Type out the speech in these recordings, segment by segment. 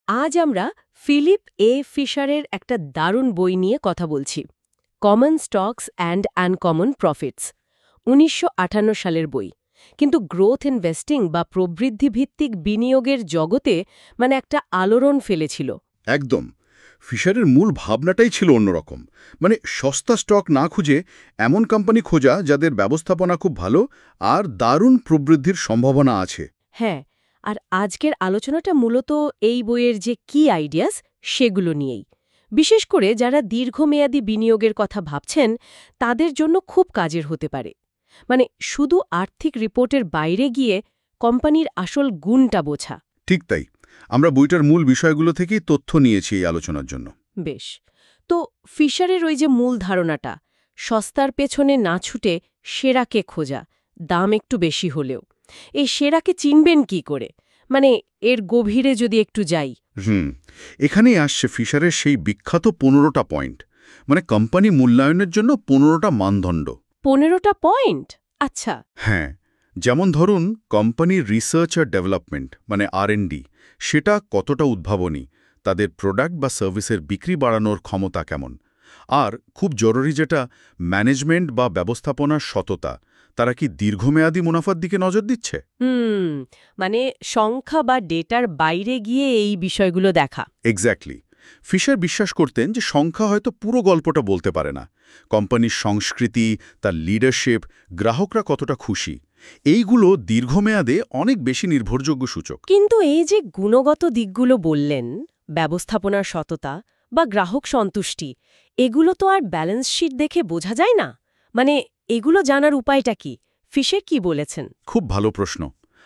আজ আমরা ফিলিপ এ ফিশারের একটা দারুণ বই নিয়ে কথা বলছি, common stocks and uncommon profits. ১৯৫৮ সালের বই, কিন্তু গ্রোথ ইনভেস্টিং বা প্রবৃদ্ধিভিত্তিক বিনিয়োগের জগতে একটা আলোড়ন ফেলেছিল। একদম। ফিশারের মূল ভাবনাটাই ছিল অন্যরকম। সস্তা স্টক না খুঁজে এমন কোম্পানি খোঁজা যাদের ব্যবস্থাপনা খুব ভালো আর দারুণ প্রবৃদ্ধির সম্ভাবনা আছে। হ্যাঁ, আর আজকের আলোচনাটা মূলত এই বইয়ের যে কি আইডিয়াস সেগুলো নিয়েই, বিশেষ করে যারা দীর্ঘমেয়াদী বিনিয়োগের কথা ভাবছেন তাদের জন্য খুব কাজের হতে পারে। শুধু আর্থিক রিপোর্টের বাইরে গিয়ে কোম্পানির আসল গুণটা বোঝা। ঠিক তাই। আমরা বইটার মূল বিষয়গুলো থেকেই তথ্য নিয়েছি এই আলোচনার জন্য। বেশ, তো ফিশারের ওই যে মূল ধারণাটা, সস্তার পেছনে না ছুটে সেরাকে খোঁজা, দাম একটু বেশি হলেও, এই সেরাকে চিনবেন কি করে? এর গভীরে যদি একটু যাই। এখানেই আসছে ফিশারের সেই বিখ্যাত ১৫টা পয়েন্ট, কোম্পানি মূল্যায়নের জন্য ১৫টা মানদণ্ড। ১৫টা পয়েন্ট? আচ্ছা। হ্যাঁ, যেমন ধরুন কোম্পানির রিসার্চ আর ডেভেলপমেন্ট R&D, সেটা কতটা উদ্ভাবনী, তাদের প্রোডাক্ট বা সার্ভিসের বিক্রি বাড়ানোর ক্ষমতা কেমন, আর খুব জরুরি যেটা, ম্যানেজমেন্ট বা ব্যবস্থাপনার সততা, তারা কি দীর্ঘমেয়াদী মুনাফার দিকে নজর দিচ্ছে। সংখ্যা বা ডেটার বাইরে গিয়ে এই বিষয়গুলো দেখা। এক্স্যাক্টলি। ফিশার বিশ্বাস করতেন যে সংখ্যা হয়তো পুরো গল্পটা বলতে পারে না। কোম্পানির সংস্কৃতি, তার লিডারশিপ, গ্রাহকরা কতটা খুশি, এইগুলো দীর্ঘমেয়াদে অনেক বেশি নির্ভরযোগ্য সূচক। কিন্তু এই যে গুণগত দিকগুলো বললেন, ব্যবস্থাপনার সততা বা গ্রাহক সন্তুষ্টি, এগুলো তো আর ব্যালেন্স শিট দেখে বোঝা যায় না। এগুলো জানার উপায়টা কি? ফিশার কি বলেছেন? খুব ভালো প্রশ্ন।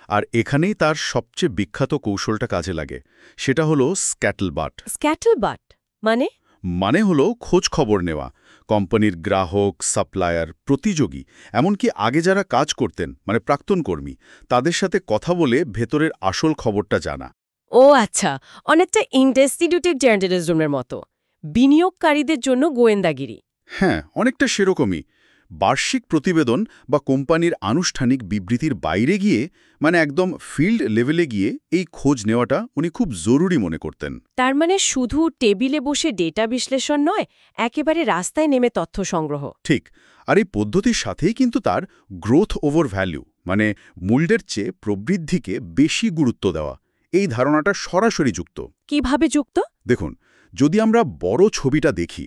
আর এখানেই তার সবচেয়ে বিখ্যাত কৌশলটা কাজে লাগে। সেটা হলো স্ক্যাটলবাট। স্ক্যাটলবাট মানে হলো খোঁজ খবর নেওয়া। কোম্পানির গ্রাহক, সাপ্লায়ার, প্রতিযোগী, এমনকি আগে যারা কাজ করতেন প্রাক্তন কর্মী, তাদের সাথে কথা বলে ভেতরের আসল খবরটা জানা। ও আচ্ছা, অনেকটা ইনভেস্টিগেটিভ জার্নালিজমের মতো, বিনিয়োগকারীদের জন্য গোয়েন্দাগিরি। হ্যাঁ, অনেকটা সেরকমই। বার্ষিক প্রতিবেদন বা কোম্পানির আনুষ্ঠানিক বিবৃতির বাইরে গিয়ে একদম ফিল্ড লেভেলে গিয়ে এই খোঁজ নেওয়াটা উনি খুব জরুরি মনে করতেন। তার শুধু টেবিলে বসে ডেটা বিশ্লেষণ নয়, একেবারে রাস্তায় নেমে তথ্য সংগ্রহ। ঠিক। আর এই পদ্ধতির সাথেই কিন্তু তার গ্রোথ ওভার ভ্যালু, মূল্যের চেয়ে প্রবৃদ্ধিকে বেশি গুরুত্ব দেওয়া, এই ধারণাটা সরাসরি যুক্ত। কিভাবে যুক্ত? দেখুন, যদি আমরা বড় ছবিটা দেখি,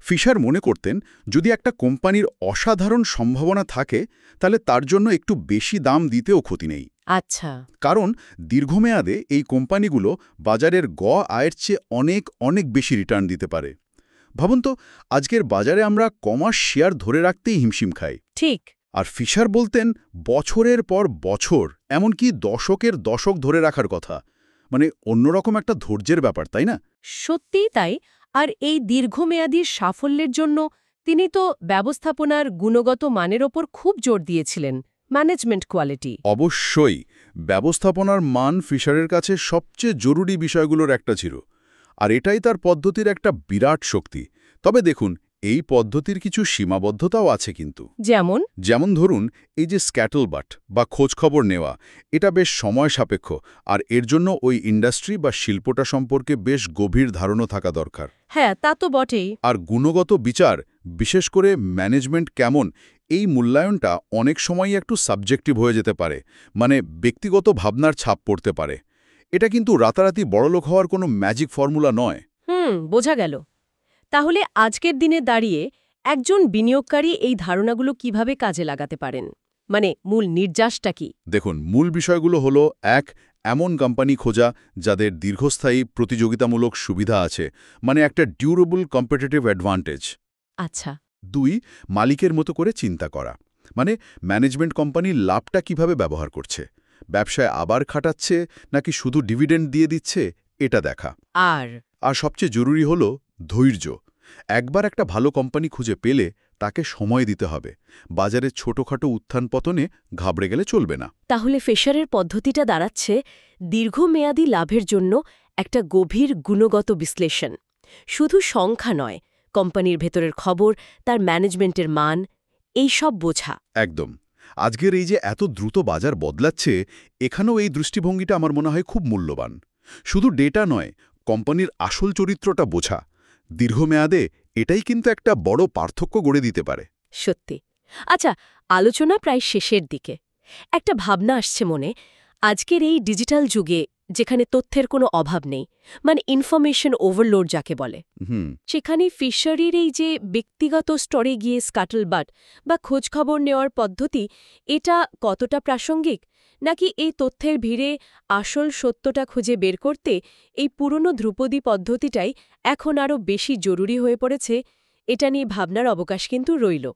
ফিশার মনে করতেন যদি একটা কোম্পানির অসাধারণ সম্ভাবনা থাকে তাহলে তার জন্য একটু বেশি দাম দিতেও ক্ষতি নেই। আচ্ছা। কারণ দীর্ঘমেয়াদে এই কোম্পানিগুলো বাজারের আয়ের চেয়ে অনেক অনেক বেশি রিটার্ন দিতে পারে। ভাবুন তো, আজকের বাজারে আমরা কমাস শেয়ার ধরে রাখতেই হিমশিম খাই। ঠিক। আর ফিশার বলতেন বছরের পর বছর, এমনকি দশকের দশক ধরে রাখার কথা। অন্যরকম একটা ধৈর্যের ব্যাপার, তাই না? সত্যিই তাই। আর এই দীর্ঘমেয়াদী সাফল্যের জন্য তিনি তো ব্যবস্থাপনার গুণগত মানের ওপর খুব জোর দিয়েছিলেন, ম্যানেজমেন্ট কোয়ালিটি। অবশ্যই। ব্যবস্থাপনার মান ফিশারের কাছে সবচেয়ে জরুরি বিষয়গুলোর একটা ছিল। আর এটাই তার পদ্ধতির একটা বিরাট শক্তি। তবে দেখুন, এই পদ্ধতির কিছু সীমাবদ্ধতাও আছে কিন্তু। যেমন ধরুন, এই যে স্ক্যাটলবাট বা খোঁজখবর নেওয়া, এটা বেশ সময় সাপেক্ষ, আর এর জন্য ওই ইন্ডাস্ট্রি বা শিল্পটা সম্পর্কে বেশ গভীর ধারণা থাকা দরকার। হ্যাঁ, তা তো বটেই। আর গুণগত বিচার, বিশেষ করে ম্যানেজমেন্ট কেমন, এই মূল্যায়নটা অনেক সময়ই একটু সাবজেক্টিভ হয়ে যেতে পারে, ব্যক্তিগত ভাবনার ছাপ পড়তে পারে। এটা কিন্তু রাতারাতি বড়লোক হওয়ার কোনো ম্যাজিক ফর্মুলা নয়। বোঝা গেল। তাহলে আজকের দিনে দাঁড়িয়ে একজন বিনিয়োগকারী এই ধারণাগুলো কিভাবে কাজে লাগাতে পারেন? মূল নির্যাসটা কি? দেখুন, মূল বিষয়গুলো হলো: ১. এমন কোম্পানি খোঁজা যাদের দীর্ঘস্থায়ী প্রতিযোগিতামূলক সুবিধা আছে, একটা ডিউরেবল কম্পিটিটিভ অ্যাডভান্টেজ। আচ্ছা। ২. মালিকের মতো করে চিন্তা করা, ম্যানেজমেন্ট কোম্পানির লাভটা কিভাবে ব্যবহার করছে, ব্যবসায় আবার খাটাচ্ছে নাকি শুধু ডিভিডেন্ড দিয়ে দিচ্ছে, এটা দেখা। আর সবচেয়ে জরুরি হলো ধৈর্য। একবার একটা ভালো কোম্পানি খুঁজে পেলে তাকে সময় দিতে হবে। বাজারে ছোটখাটো উত্থান পতনে ঘাবড়ে গেলে চলবে না। তাহলে ফিশারের পদ্ধতিটা দাঁড়াচ্ছে দীর্ঘমেয়াদী লাভের জন্য একটা গভীর গুণগত বিশ্লেষণ। শুধু সংখ্যা নয়, কোম্পানির ভেতরের খবর, তার ম্যানেজমেন্টের মান, এই সব বোঝা। একদম। আজকের এই যে এত দ্রুত বাজার বদলাচ্ছে, এখানেও এই দৃষ্টিভঙ্গিটা আমার মনে হয় খুব মূল্যবান। শুধু ডেটা নয়, কোম্পানির আসল চরিত্রটা বোঝা দীর্ঘমেয়াদে এটাই কিন্তু একটা বড় পার্থক্য গড়ে দিতে পারে। সত্যি। আচ্ছা, আলোচনা প্রায় শেষের দিকে। একটা ভাবনা আসছে মনে, আজকের এই ডিজিটাল যুগে যেখানে তথ্যের কোনো অভাব নেই, মানে ইনফরমেশন ওভারলোড যাকে বলে, হুম। সেখানে ফিশারির এই যে ব্যক্তিগত স্তরে গিয়ে স্কাটলবাট বা খোঁজখবর নেওয়ার পদ্ধতি, এটা কতটা প্রাসঙ্গিক? নাকি এই তথ্যের ভিড়ে আসল সত্যটা খুঁজে বের করতে এই পুরনো ধ্রুপদী পদ্ধতিটাই এখন আরও বেশি জরুরি হয়ে পড়েছে? এটা নিয়ে ভাবনার অবকাশ কিন্তু রইল।